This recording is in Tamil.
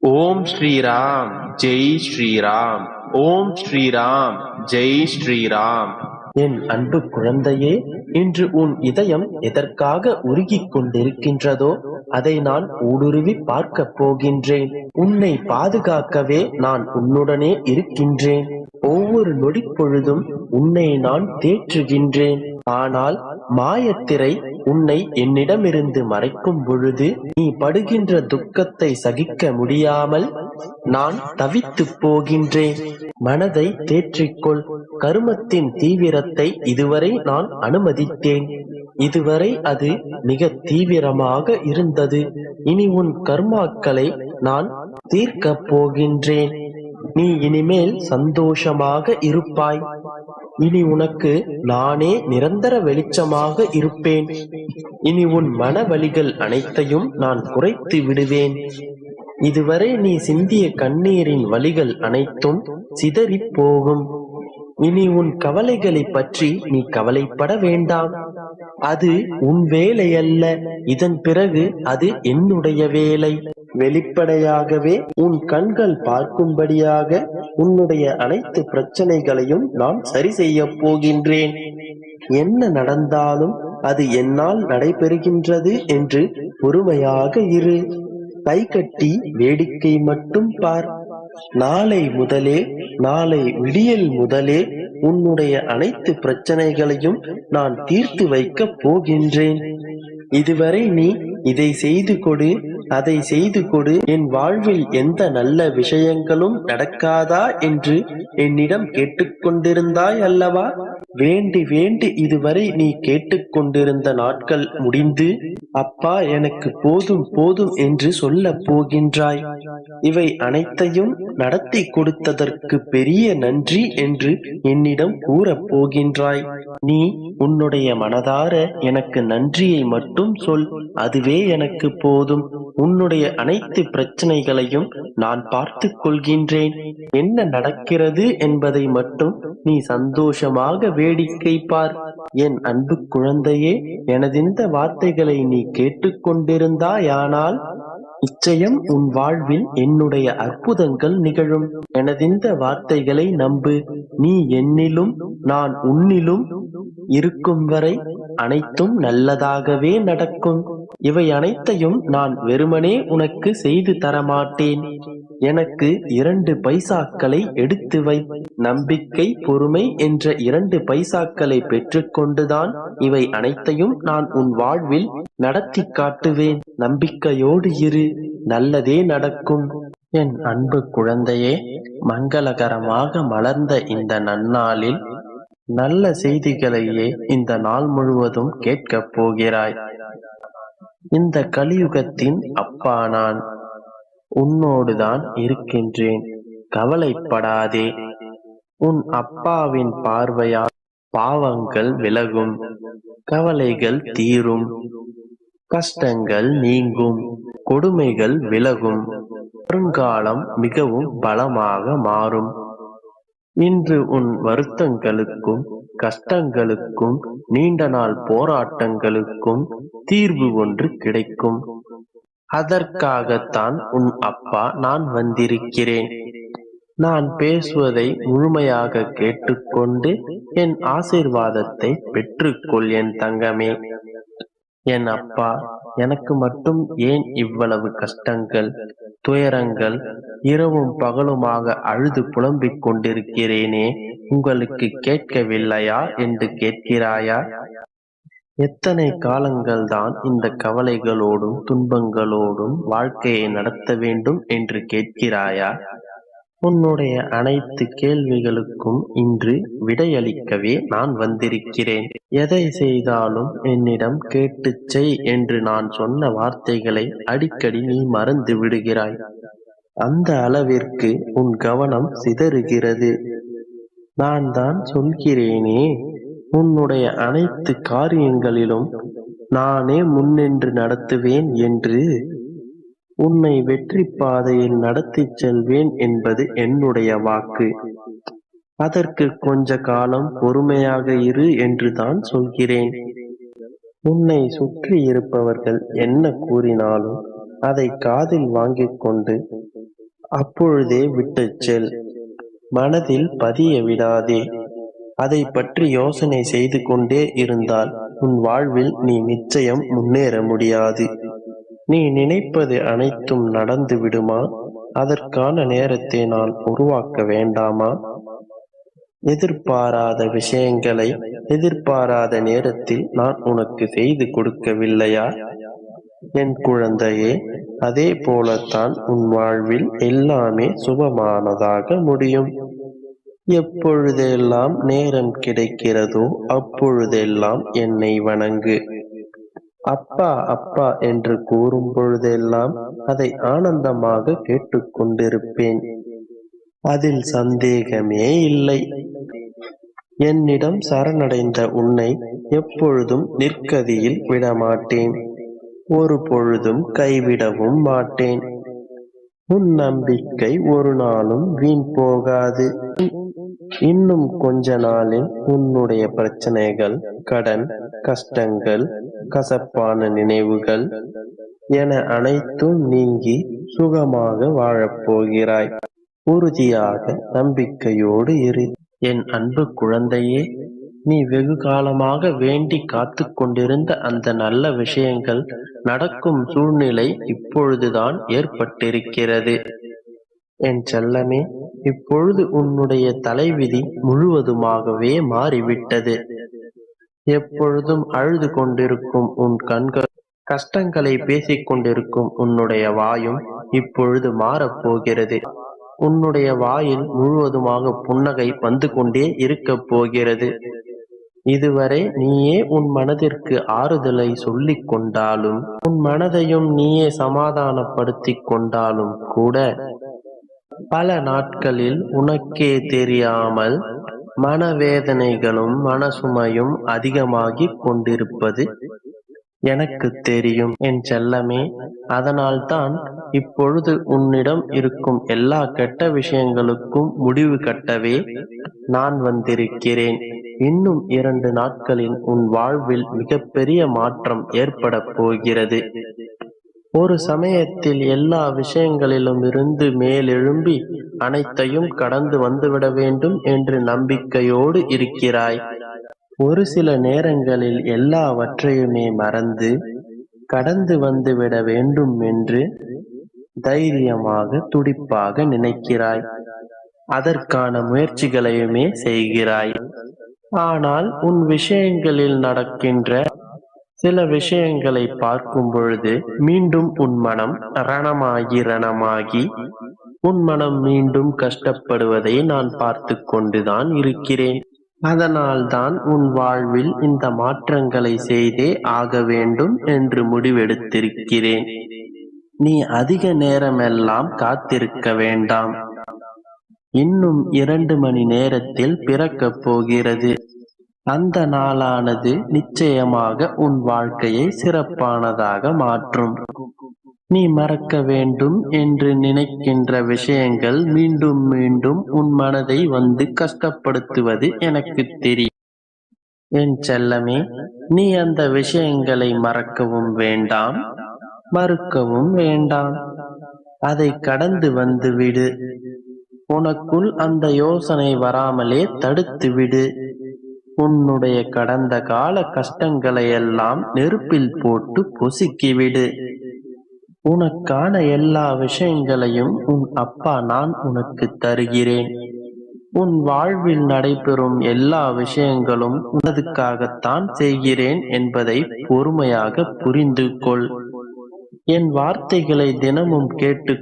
ஓம் ஸ்ரீராம் ஜெய் ஸ்ரீராம். ஓம் ஸ்ரீராம் ஜெய் ஸ்ரீராம். என் அன்பு குழந்தையே, இன்று உன் இதயம் எதற்காக உருகிக் கொண்டிருக்கின்றதோ அதை நான் ஊடுருவி பார்க்கப் போகின்றேன். உன்னை பாதுகாக்கவே நான் உன்னுடனே இருக்கின்றேன். ஒவ்வொரு நொடி பொழுதும் உன்னை நான் தேற்றுகின்றேன். ஆனால் மாயத்திரை உன்னை என்னிடமிருந்து மறைக்கும் பொழுது நீ படுகின்ற துக்கத்தை சகிக்க முடியாமல் நான் தவித்துப் போகின்றேன். மனதை தேற்றிக்கொள். கருமத்தின் தீவிரத்தை இதுவரை நான் அனுமதித்தேன். இதுவரை அது மிக தீவிரமாக இருந்தது. இனி உன் கர்மாக்களை நான் தீர்க்கப் போகின்றேன். நீ இனிமேல் சந்தோஷமாக இருப்பாய். இனி உனக்கு நானே நிரந்தர வெளிச்சமாக இருப்பேன். இனி உன் மன வலிகள் அனைத்தையும் நான் குறைத்து விடுவேன். இதுவரை நீ சிந்திய கண்ணீரின் வலிகள் அனைத்தும் சிதறிப் போகும். இனி உன் கவலைகளை பற்றி நீ கவலைப்பட வேண்டாம். அது உன் வேலையல்ல. இதன் பிறகு அது என்னுடைய வேலை. வெளிப்படையாகவே உன் கண்கள் பார்க்கும்படியாக உன்னுடைய அனைத்து பிரச்சனைகளையும் நான் சரி செய்ய போகின்றேன். என்ன நடந்தாலும் அது என்னால் நடைபெறுகின்றது என்று பொறுமையாக இரு. கை கட்டி வேடிக்கை மட்டும் பார். நாளை விடியல் முதலே உன்னுடைய அனைத்து பிரச்சனைகளையும் நான் தீர்த்து வைக்கப் போகின்றேன். இதுவரை நீ இதை செய்து கொடு, அதை செய்து கொடு, என் வாழ்வில் எந்த நல்ல விஷயங்களும் நடக்காதா என்று என்னிடம் கேட்டுக்கொண்டிருந்தாய் அல்லவா? வேண்டி வேண்டி இதுவரை நீ கேட்டுக்கொண்டிருந்த நாட்கள் முடிந்து, அப்பா எனக்கு போதும் போதும் என்று சொல்லப் போகின்றாய். இவை அனைத்தையும் நடத்தி கொடுத்ததற்கு பெரிய நன்றி என்று என்னிடம் கூறப் போகின்றாய். நீ உன்னுடைய மனதார எனக்கு நன்றியை மட்டும் சொல். அதுவே எனக்கு போதும். உன்னுடைய அனைத்து பிரச்சனைகளையும் நான் பார்த்துக் கொள்கின்றேன். என்ன நடக்கிறது என்பதை மட்டும் நீ சந்தோஷமாக வேடிக்கை பார். என் அன்பு குழந்தையே, எனதிந்த வார்த்தைகளை நீ கேட்டுக்கொண்டிருந்தாயானால் நிச்சயம் உன் வாழ்வில் என்னுடைய அற்புதங்கள் நிகழும். எனதிந்த வார்த்தைகளை நம்பு. நீ என்னிலும் நான் உன்னிலும் இருக்கும் வரை அனைத்தும் நல்லதாகவே நடக்கும். இவை அனைத்தையும் நான் வெறுமனே உனக்கு செய்து தரமாட்டேன். எனக்கு 2 பைசாக்களை எடுத்து வை. நம்பிக்கை, பொறுமை என்ற 2 பைசாக்களை பெற்றுக்கொண்டுதான் இவை அனைத்தையும் நான் உன் வாழ்வில் நடத்தி காட்டுவேன். நம்பிக்கையோடு இரு, நல்லதே நடக்கும். என் அன்பு குழந்தையே, மங்களகரமாக மலர்ந்த இந்த நன்னாளில் நல்ல செய்திகளையே இந்த நாள் முழுவதும் கேட்கப் போகிறாய். இந்த கலியுகத்தின் அப்பா நான் உன்னோடுதான் இருக்கின்றேன். கவலைப்படாதே. உன் அப்பாவின் பார்வையால் பாவங்கள் விலகும், கவலைகள் தீரும், கஷ்டங்கள் நீங்கும், கொடுமைகள் விலகும், வருங்காலம் மிகவும் பலமாக மாறும். இன்று உன் வருத்தங்களுக்கும் கஷ்டங்களுக்கும் நீண்ட நாள் போராட்டங்களுக்கும் தீர்வு ஒன்று கிடைக்கும். அதற்காகத்தான் உன் அப்பா நான் வந்திருக்கிறேன். நான் பேசுவதை முழுமையாக கேட்டுக்கொண்டு என் ஆசீர்வாதத்தை பெற்றுக்கொள் என் தங்கமே. என் அப்பா, எனக்கு மட்டும் ஏன் இவ்வளவு கஷ்டங்கள், துயரங்கள்? இரவும் பகலுமாக அழுது புலம்பிக் கொண்டிருக்கிறேனே, உங்களுக்கு கேட்கவில்லையா என்று கேட்கிறாயா? எத்தனை காலங்கள் தான் இந்த கவலைகளோடும் துன்பங்களோடும் வாழ்க்கையை நடத்த வேண்டும் என்று கேட்கிறாயா? உன்னுடைய அனைத்து கேள்விகளுக்கும் இன்று விடையளிக்கவே நான் வந்திருக்கிறேன். எதை செய்தாலும் என்னிடம் கேட்டுச் செய் என்று நான் சொன்ன வார்த்தைகளை அடிக்கடி நீ மறந்து விடுகிறாய். அந்த அளவிற்கு உன் கவனம் சிதறுகிறது. நான் தான் சொல்கிறேனே, உன்னுடைய அனைத்து காரியங்களிலும் நானே முன்னின்று நடத்துவேன் என்று. உன்னை வெற்றி பாதையில் நடத்திச் செல்வேன் என்பது என்னுடைய வாக்கு. அதற்கு கொஞ்ச காலம் பொறுமையாக இரு என்று தான் சொல்கிறேன். உன்னை சுற்றி இருப்பவர்கள் என்ன கூறினாலும் அதை காதில் வாங்கிக் கொண்டு அப்பொழுதே விட்டுச் செல். மனதில் பதிய விடாதே. அதை பற்றி யோசனை செய்து கொண்டே இருந்தால் உன் வாழ்வில் நீ நிச்சயம் முன்னேற முடியாது. நீ நினைப்பது அனைத்தும் நடந்து விடுமா? அதற்கான நேரத்தை நான் உருவாக்க வேண்டாமா? எதிர்பாராத விஷயங்களை எதிர்பாராத நேரத்தில் நான் உனக்கு செய்து கொடுக்கவில்லையா? என் குழந்தையே, அதே போலத்தான் உன் வாழ்வில் எல்லாமே சுபமானதாக முடியும். எப்பொழுதெல்லாம் நேரம் கிடைக்கிறதோ அப்பொழுதெல்லாம் என்னை வணங்கு. அப்பா அப்பா என்று கூறும் பொழுதெல்லாம் அதை ஆனந்தமாக கேட்டுக்கொண்டிருப்பேன். அதில் சந்தேகமே இல்லை. என்னிடம் சரணடைந்த உன்னை எப்பொழுதும் நிற்கதியில் விடமாட்டேன். ஒரு பொழுதும் கைவிடவும் மாட்டேன். உன் நம்பிக்கை ஒரு நாளும் வீண் போகாது. இன்னும் கொஞ்ச நாளில் உன்னுடைய பிரச்சனைகள், கடன், கஷ்டங்கள், கசப்பான நினைவுகள் என அனைத்தும் நீங்கி சுகமாக வாழப்போகிறாய். உறுதியாக நம்பிக்கையோடு இரு. என் அன்பு குழந்தையே, நீ வெகு காலமாக வேண்டி காத்து கொண்டிருந்த அந்த நல்ல விஷயங்கள் நடக்கும் சூழ்நிலை இப்பொழுதுதான் ஏற்பட்டிருக்கிறது. என் செல்லமே, இப்பொழுது உன்னுடைய தலைவிதி முழுவதுமாகவே மாறிவிட்டது. எப்பொழுதும் அழுது கொண்டிருக்கும் உன் கண்கள், கஷ்டங்களை பேசிக் கொண்டிருக்கும் உன்னுடைய வாயும் இப்பொழுது மாறப்போகிறது. உன்னுடைய வாயில் முழுவதுமாக புன்னகை வந்து கொண்டே இருக்கப் போகிறது. இதுவரை நீயே உன் மனதிற்கு ஆறுதலை சொல்லிக் கொண்டாலும், உன் மனதையும் நீயே சமாதானப்படுத்திக் கொண்டாலும் கூட, பல நாட்களில் உனக்கே தெரியாமல் மனவேதனைகளும் மனசுமையும் அதிகமாகிக் கொண்டிருப்பது எனக்கு தெரியும் என் செல்லமே. அதனால்தான் இப்பொழுது உன்னிடம் இருக்கும் எல்லா கெட்ட விஷயங்களுக்கும் முடிவு கட்டவே நான் வந்திருக்கிறேன். இன்னும் 2 நாட்களில் உன் வாழ்வில் மிகப்பெரிய மாற்றம் ஏற்பட போகிறது. ஒரு சமயத்தில் எல்லா விஷயங்களிலும் இருந்து மேலெழும்பி அனைத்தையும் கடந்து வந்துவிட வேண்டும் என்று நம்பிக்கையோடு இருக்கிறாய். ஒரு சில நேரங்களில் எல்லாவற்றையுமே மறந்து கடந்து வந்துவிட வேண்டும் என்று தைரியமாக துடிப்பாக நினைக்கிறாய். அதற்கான முயற்சிகளையுமே செய்கிறாய். ஆனால் உன் விஷயங்களில் நடக்கின்ற சில விஷயங்களை பார்க்கும் பொழுது மீண்டும் உன் மனம் ரணமாகி உன் மனம் மீண்டும் கஷ்டப்படுவதை நான் பார்த்து கொண்டுதான் இருக்கிறேன். அதனால்தான் உன் வாழ்வில் இந்த மாற்றங்களை செய்தே ஆக வேண்டும் என்று முடிவெடுத்திருக்கிறேன். நீ அதிக நேரமெல்லாம் காத்திருக்க வேண்டாம். இன்னும் 2 மணி நேரத்தில் பிறக்கப் போகிறது. அந்த நாளானது நிச்சயமாக உன் வாழ்க்கையை சிறப்பானதாக மாற்றும். நீ மறக்க வேண்டும் என்று நினைக்கின்ற விஷயங்கள் மீண்டும் மீண்டும் உன் மனதை வந்து கஷ்டப்படுத்துவது எனக்கு தெரியும். என் செல்லமே, நீ அந்த விஷயங்களை மறக்கவும் வேண்டாம், மறுக்கவும் வேண்டாம். அதை கடந்து வந்து விடு. உனக்குள் அந்த யோசனை வராமலே தடுத்து விடு. உன்னுடைய கடந்த கால கஷ்டங்களையெல்லாம் நெருப்பில் போட்டு பொசுக்கிவிடு. உனக்கான எல்லா விஷயங்களையும் உன் அப்பா நான் உனக்கு தருகிறேன். உன் வாழ்வில் நடைபெறும் எல்லா விஷயங்களும் உனதுக்காகத்தான் செய்கிறேன் என்பதை பொறுமையாக புரிந்து கொள். என் வார்த்தைகளை தினமும் கேட்டு